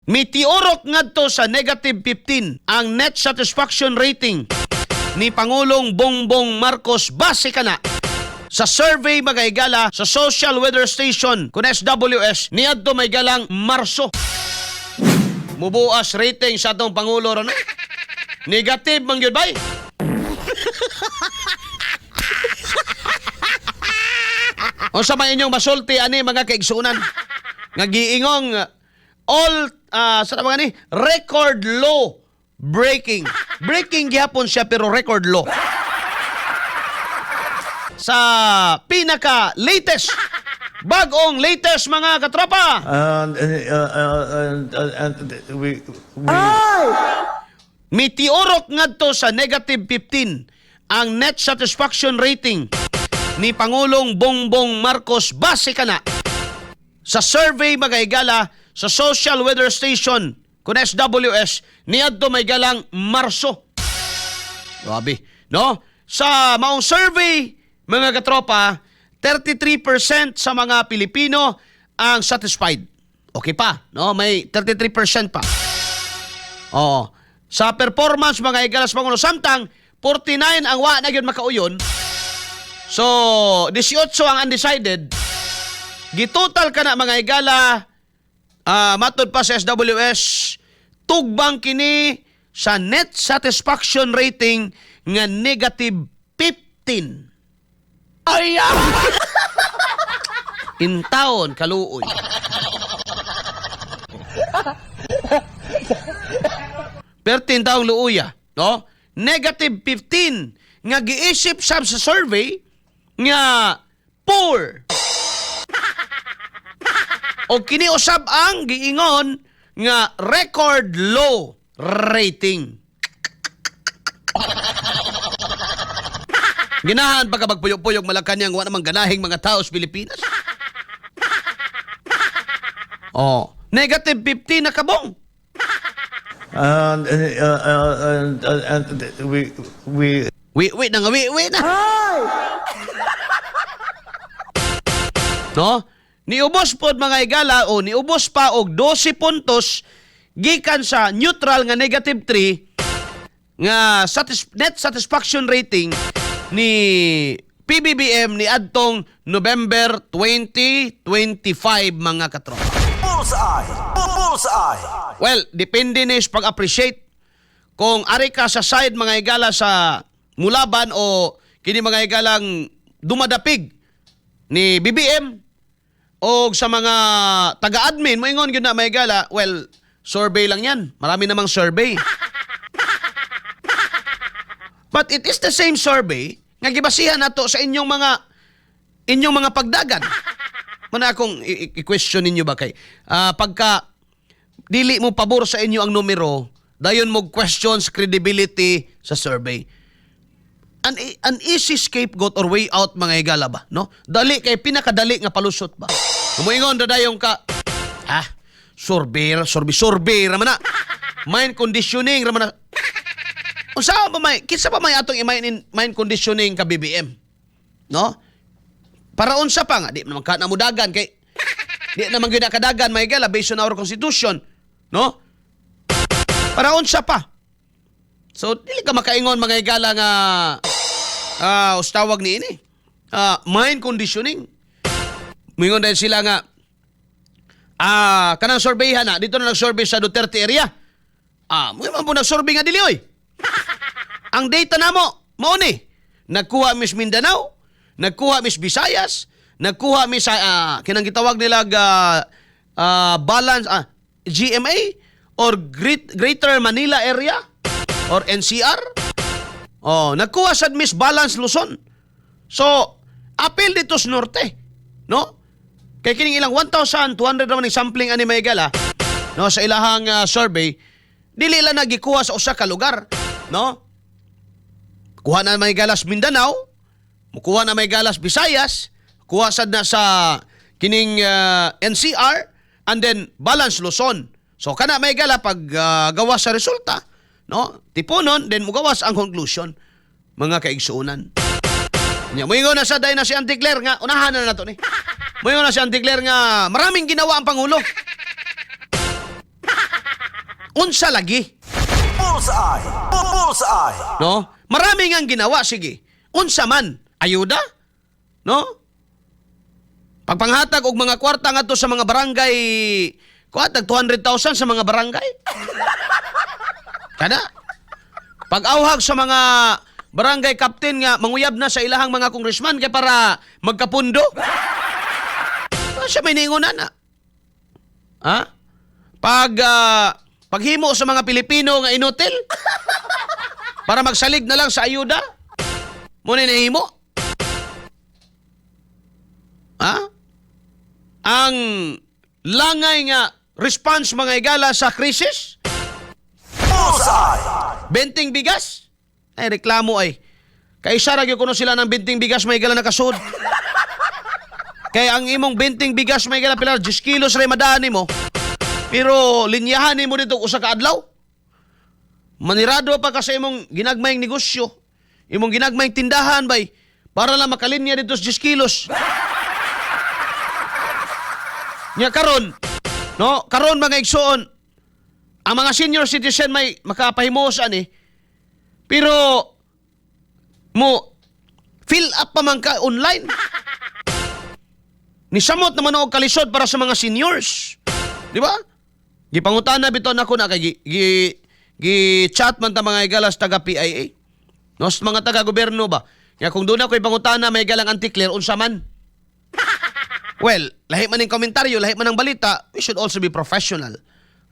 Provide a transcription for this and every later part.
Mitiorok ngadto sa negative 15 ang net satisfaction rating ni Pangulong Bongbong Marcos base kana sa survey mga higala sa Social Weather Station kun SWS niadto may galang Marso. Mubuas rating sa atong Pangulo ron. Negative man gyud bay. Unsa man inyong masulti ani mga kaigsunan? Nga giingong all sa mga ni record low breaking. Breaking gihapon siya pero record low. Sa pinaka latest bagong latest mga katropa. Mitiorok ngadto sa negative 15 ang net satisfaction rating ni Pangulong Bongbong Marcos base kana sa survey mga higala sa Social Weather Station kun SWS niadto may galang Marso. Grabe, no? Sa maong survey mga katropa, 33% sa mga Pilipino ang satisfied. Okay pa, no? May 33% pa. Oo. Sa performance mga higala sa Pangulo samtang 49 ang wa na gyud makauyon. So, 18 ang undecided. Gitotal ka na mga higala, matod pa sa SWS, tugbang kini sa net satisfaction rating nga negative 15. Ayan! In taon, kaluoy. Pertin taong luuya, no? Negative 15 nga giisip sab sa survey nga poor. O kini usab ang giingon nga record low rating. Ginahan pa ka magpuyog-puyog Malacañang wa namang ganahing mga tao sa Pilipinas. Oh, negative 15 na kabong. Wait na. No? Niubos pod mga higala o niubos pa og 12 puntos gikan sa neutral nga negative 3 nga net satisfaction rating ni PBBM ni adtong November 2025 mga katropa. Bullseye. Well, depende ni sa pag-appreciate kung ari ka sa side mga higala sa mulaban o kini mga higalang dumadapig ni BBM o sa mga taga-admin, moingon yun na may gala, well, survey lang yan. Marami namang survey. But it is the same survey nga gibasihan nato sa inyong mga pagdagan. Mana akong i-question ninyo ba kay pagka dili mo pabor sa inyo ang numero, dayon mo questions credibility sa survey. An easy scapegoat or way out mga higala ba, no? Dali kay pinakadali nga palusot ba. Muingon dadayong ka survey raman na. Mind conditioning raman na. Unsa ba may kinsa pa may atong mind conditioning ka BBM? No? Para unsa pa nga di naman ka namudagan kay di naman gyud kadagan mga higala based on our constitution, no? Para unsa pa? So dili ka makaingon mga higala nga tawag ni ini. Mind conditioning. Mingon dahil sila nga kanang surveyhan na dito na nag-survey sa Duterte area. Mo man po nag-survey nga dili oy. Ang data namo mao ni nagkuha mis Mindanao, nagkuha mis Visayas, nagkuha mis kinang gitawag nila balance GMA or Greater Manila area or NCR. Nagkuha sad Miss Balance Luzon. So, apel dito sa norte, no? Kay kining ilang 1,200 naman ng sampling ani may gala, no, sa ilahang survey, dili lang nagikuha sa usa ka lugar, no? Kuha na may galas Mindanao, mukuha na may galas Visayas, kuha sad na sa kining NCR and then Balance Luzon. So kana may gala pag gawas sa resulta, no? Tipunon then mugawas ang conclusion mga kaigsuunan. Nya moingon na sa day na si Auntie Claire nga unahan na nato ni. Moingon na si Auntie Claire nga maraming ginawa ang pangulo. unsa lagi? Bullseye! Bullseye! No? Marami ngang ginawa, sige. Unsa man, ayuda? No? Pagpanghatag og mga kwarta nga to sa mga barangay, kuhatag 200,000 sa mga barangay. Kada? Pag-awhag sa mga barangay captain nga manguyab na sa ilahang mga congressman kay para magkapundo. Siya may ningunan na. Ha? Paghimo sa mga Pilipino nga inutil para magsalig na lang sa ayuda. Muna nahimo. Ha? Ang langay nga response mga igala sa krisis? Bullseye! Benting bigas? Ay, reklamo ay. Kay isa ra gyud kuno sila ng benting bigas may igala nakasud. Kaya ang imong benting bigas may igala pilar 10 kilos ray madani mo. Pero linyahan mo dito usa ka adlaw. Manirado pa ka sa imong ginagmayng negosyo. Imong ginagmayng tindahan bay para lang makalinya dito sa 10 kilos. Nya karon, no? Karon mga igsoon, ang mga senior citizen may makapahimusan eh. Pero mo fill up pa man ka online. Nisamot naman og kalisod para sa mga seniors. Di ba? Gipangutana bitaw nako na kay gi-chat man ta mga igalas taga PIA. No, sa mga taga gobyerno ba? Nga kung doon ako ipangutana may galang anti-clear unsa man. Well, lahi man ng komentaryo, lahi man ng balita, we should also be professional.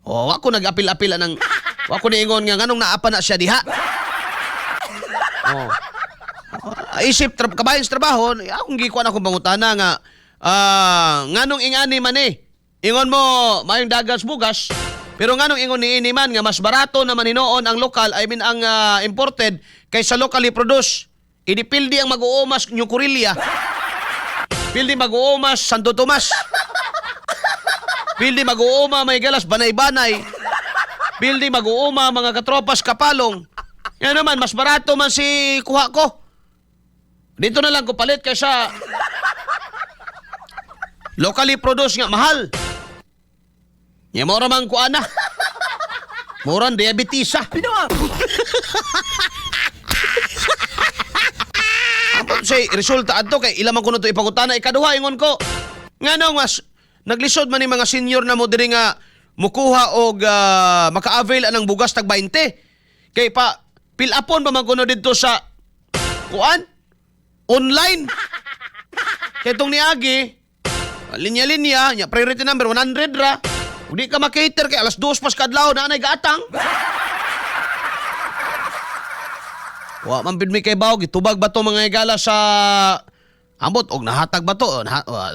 O, ako nag-apil-apil ng ako niingon nga nganong naapa na siya diha. Oh. Isip kabayan sa trabaho, akong gikuan akong pangutana nga nganong ingani man eh. Ingon mo, mayong dagas bugas, pero nganong ingon ni iniman nga mas barato naman hinoon ang lokal, I mean ang imported, kaysa locally produced. Idipildi ang mag-uumas New Corelia. Pildi mag-uumas Santo Tomas. Pildi mag-uuma may galas Banay-Banay. Pildi mag-uuma mga katropas Kapalong. Yan naman, mas barato man si kuha ko. Dito na lang ko palit kaysa locally produced nga mahal. Yan mo ramang kuha na. Moran diabetisa. Ampun say resulta adto kay ilamang ko na ito ipangutana. Ikaduha ingon ko. Nga mas naglisod man ni mga senior na mo diri nga mukuha og maka-avail anang bugas tag 20. Kay pa pilapon pa man kuno dito sa kuan online. Kay tong niagi linya-linya nya priority number 100 ra. Udi ka makater kay alas 2 pas kadlaw na anay gaatang. Wa man pid mi kay baw gitubag ba to mga igala sa ambot og nahatag ba to?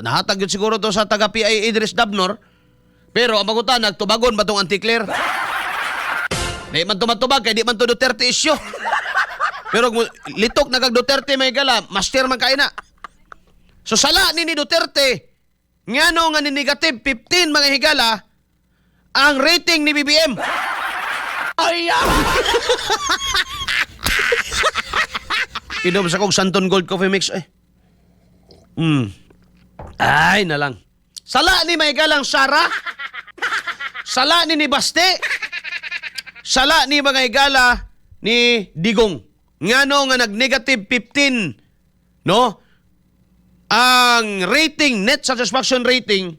Nahatag yun siguro to sa taga PIA Idris Dabnor. Pero ang bagutan nagtubagon ba tong anti-clear? Di man to matubag kay di man to Duterte issue. Pero litok na kag Duterte may gala, master man kay na. So sala ni Duterte ngano nga ni negative 15 mga higala ang rating ni BBM. Ay! Inom sa kong Santon Gold Coffee Mix eh. Ay na lang. Sala ni may galang Sara. Sala ni Baste. Sala ni mga igala ni Digong. Ngano nga nag-negative 15, no? Ang rating, net satisfaction rating,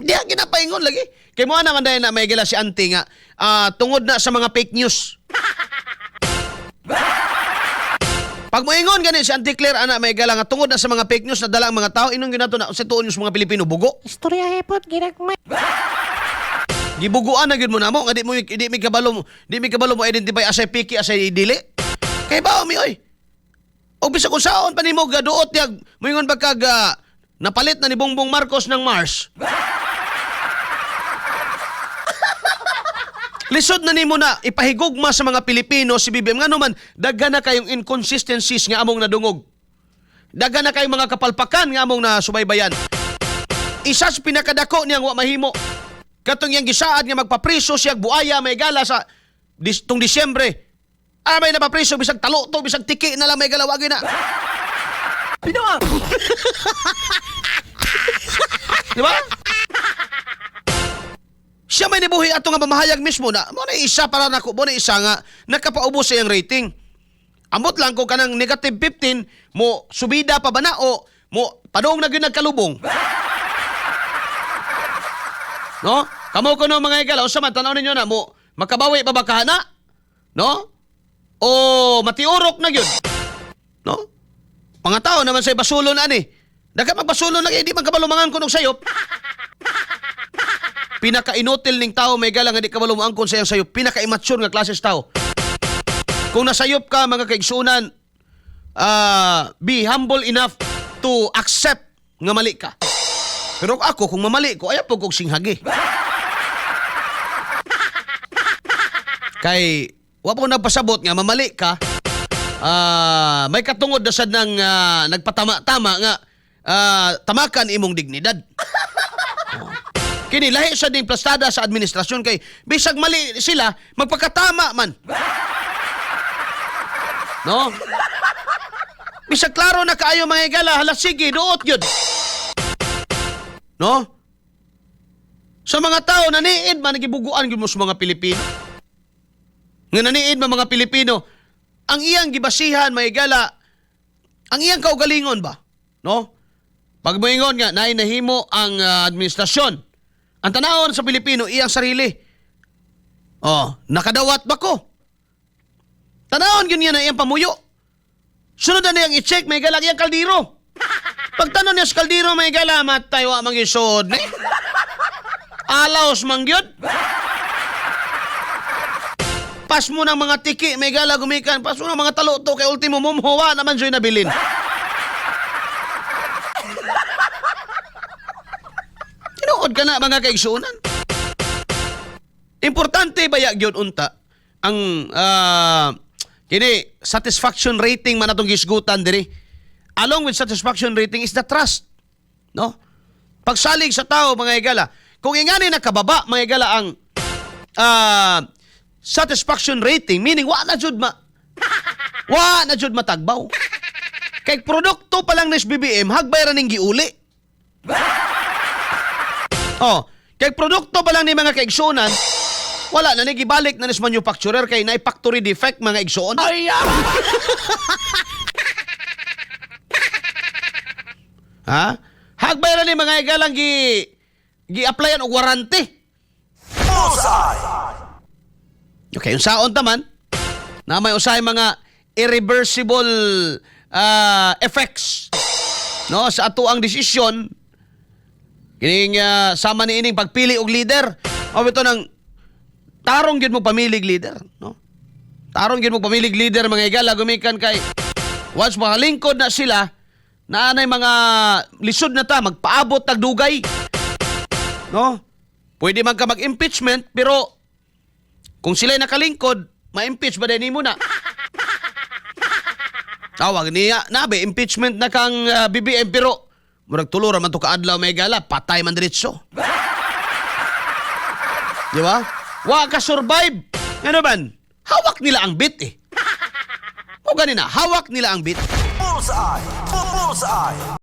di ang ginapaingon lagi. Kaya mo naman dahil na may igala si Auntie nga, tungod na sa mga fake news. Pag moingon gani si Auntie Claire ana may igala nga tungod na sa mga fake news na dala ang mga tao, inong ginato na sa tuon yung mga Pilipino bugo. Istorya hepot ginagmay. Gibuguan na gid mo namo nga di mi kabalo mo identify as piki as dili. Kay bao mi oy. Og bisa kung saon pa nimo gaduot yag moingon pagkag napalit na ni Bongbong Marcos ng Mars. Lisod na nimo na ipahigugma sa mga Pilipino si BBM ngano man daghan na kayong inconsistencies nga among nadungog. Daghan na kayong mga kapalpakan nga among nasubaybayan. Isa sa pinakadako niyang wa mahimo katong yang gisaad nga magpapriso siya buaya may gala sa tong Disyembre. May napapriso bisag talo to bisag tiki na lang may galawagi na. Pinuang! Di ba? Siya may nibuhi ato nga mamahayag mismo na mo na isa para nako, mo na isa nga nakapaubos sa iyang rating. Amot lang ko kanang negative 15 mo subida pa ba na o mo padung na gyud nagkalubong. No? Kamo kuno mga igala, usa man tanaw ninyo na mo makabawi pa ba kahana? No? O matiurok na gyud. No? Mga tao naman say basulon ani. Daga magbasulon lagi di man kabalumangan kuno sayop. Pinaka-inutil ning tao may gala nga di kabalumangan kun sa iyang sayop, pinaka-immature nga klases tao. Kung nasayop ka mga kaigsunan, be humble enough to accept nga mali ka. Pero ako kung mamali ko, ayaw po kong singhagi. Kay, wa po nagpasabot nga mamali ka, may katungod na sad ng nagpatama-tama nga tamakan imong dignidad. Kini lahi sa ding plastada sa administrasyon kay bisag mali sila magpakatama man. No? Bisag klaro na kaayo mga igala, hala sige duot gyud. No? Sa mga tao naniid man nagibuguan gyud mo sa mga Pilipino. Nga naniid man mga Pilipino, ang iyang gibasihan mga igala, ang iyang kaugalingon ba? No? Pag moingon nga naay nahimo ang administrasyon. Ang tanawon sa Pilipino, iyang sarili. Oh, nakadawat ba ko? Tanawon yun yan na iyang pamuyo. Sunod na niyang i-check, may galang iyang kaldiro. Pagtanong niya sa kaldiro, may gala, matay wa mangisod. Alaos mangyod. Pas mo ng mga tiki, may gala gumikan. Pas mo ng mga taluto, kay ultimo mumhuwa naman siya nabilin. Tinuod ka na mga kaigsunan. Importante ba yun unta ang kini satisfaction rating man atong gisgutan diri. Along with satisfaction rating is the trust. No? Pagsalig sa tao mga igala, kung ingani nakababa mga igala ang satisfaction rating, meaning wa na jud matagbaw. Kay produkto pa lang nes BBM hagbay ra ning giuli. Oh, kay produkto pa lang ni mga kaigsunan, wala na nagibalik na nes manufacturer kay na factory defect mga igsoon. Ay! Ha? Hagbay ra ni mga igalang gi-applyan og warranty. Bullseye! Okay, yung saon taman na may usahay mga irreversible effects no sa ato ang desisyon kining sama ni ining pagpili og leader. O ito nang tarong gyud mo pamilig leader, no? Tarong gyud mo pamilig leader mga igala gumikan kay once makalingkod na sila na anay mga lisod na ta magpaabot tag dugay. No? Pwede man ka mag-impeachment pero kung sila'y nakalingkod, ma-impeach ba din mo na? Tawag niya, nabe, impeachment na kang BBM pero murag tulo raman to kaadlaw may gala, patay man diretso. Di ba? Wa ka survive. Ano man? Hawak nila ang bit eh. O ganina, hawak nila ang bit. Bullseye! Bullseye!